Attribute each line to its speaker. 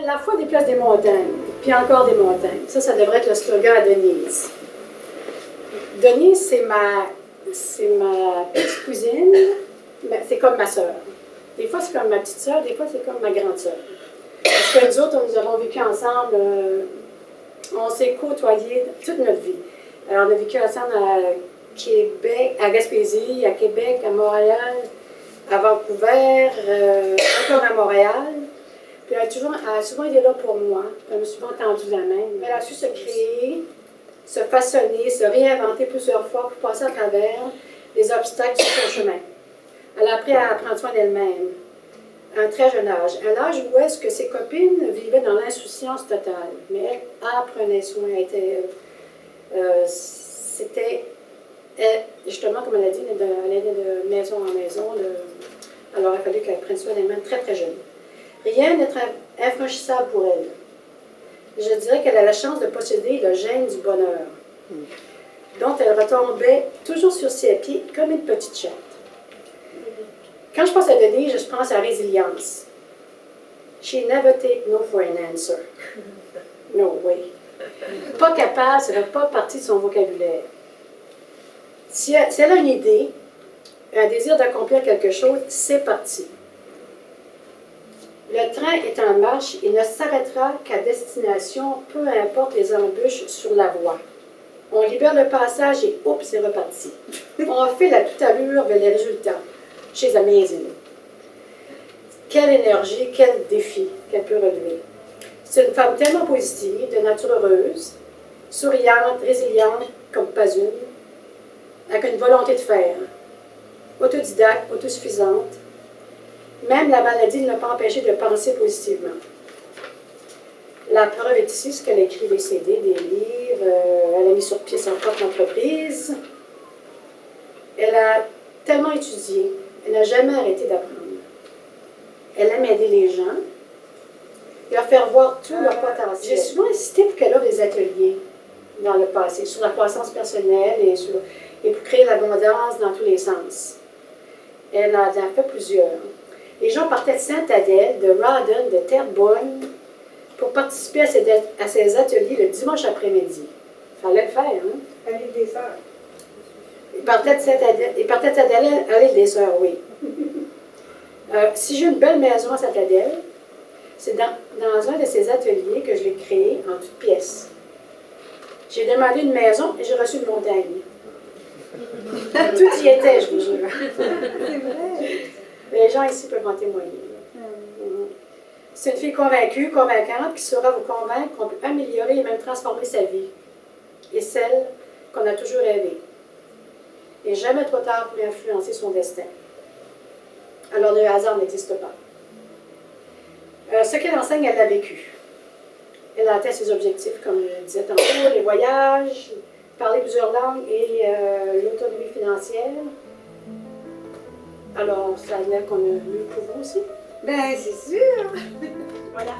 Speaker 1: La foi des places des montagnes, puis encore des montagnes. Ça devrait être le slogan à Denise. Denise, c'est ma petite cousine, c'est comme ma sœur. Des fois, c'est comme ma petite sœur, des fois, c'est comme ma grande sœur. Parce que nous autres, nous avons vécu ensemble, on s'est côtoyés toute notre vie. Alors, on a vécu ensemble à Québec, à Gaspésie, à Québec, à Montréal, à Vancouver, encore à Montréal. Puis elle a souvent été là pour moi. Elle m'a souvent tendu la main. Elle a su se créer, se façonner, se réinventer plusieurs fois pour passer à travers les obstacles sur son chemin. Elle a appris à prendre soin d'elle-même à un très jeune âge. À l'âge où est-ce que ses copines vivaient dans l'insouciance totale. Mais elle prenait soin. C'était, justement, comme elle a dit, elle allait de maison en maison. Alors il a fallu qu'elle prenne soin d'elle-même très très jeune. Rien n'est infranchissable pour elle. Je dirais qu'elle a la chance de posséder le gène du bonheur, dont elle retombait toujours sur ses pieds comme une petite chatte. Quand je pense à Denise, je pense à résilience. She never take no for an answer. No way. Pas capable, ça ne fait pas partie de son vocabulaire. Si elle a une idée, un désir d'accomplir quelque chose, c'est parti. Le train est en marche, il ne s'arrêtera qu'à destination, peu importe les embûches sur la voie. On libère le passage et oups, c'est reparti. On file à toute allure vers les résultats. She's amazing. Quelle énergie, quel défi qu'elle peut relever. C'est une femme tellement positive, de nature heureuse, souriante, résiliente comme pas une, avec une volonté de faire, autodidacte, autosuffisante. Même la maladie ne l'a pas empêchée de penser positivement. La preuve est ici, ce qu'elle a écrit des CD, des livres, elle a mis sur pied son propre entreprise. Elle a tellement étudié, elle n'a jamais arrêté d'apprendre. Elle aime aider les gens et leur faire voir tout leur potentiel. J'ai souvent insisté pour qu'elle offre des ateliers dans le passé, sur la croissance personnelle et pour créer l'abondance dans tous les sens. Elle en a fait plusieurs. Les gens partaient de Sainte-Adèle, de Rawdon, de Terrebonne pour participer à ces ateliers le dimanche après-midi. Il fallait le faire, hein?
Speaker 2: À l'île des Sœurs.
Speaker 1: Ils partaient de Sainte-Adèle à l'île des Sœurs, oui. Si j'ai une belle maison à Sainte-Adèle, c'est dans un de ces ateliers que je l'ai créé en toutes pièces. J'ai demandé une maison et j'ai reçu une montagne. Tout y était, je vous jure.
Speaker 2: C'est vrai.
Speaker 1: Les gens ici peuvent en témoigner. C'est une fille convaincue, convaincante, qui saura vous convaincre qu'on peut améliorer et même transformer sa vie et celle qu'on a toujours rêvée. Et jamais trop tard pour influencer son destin. Alors le hasard n'existe pas. Ce qu'elle enseigne, elle l'a vécu. Elle a atteint ses objectifs, comme je disais tantôt, les voyages, parler plusieurs langues et l'autonomie financière. Alors, ça a l'air qu'on a eu le pouvoir aussi.
Speaker 2: Ben, c'est sûr.
Speaker 1: Voilà.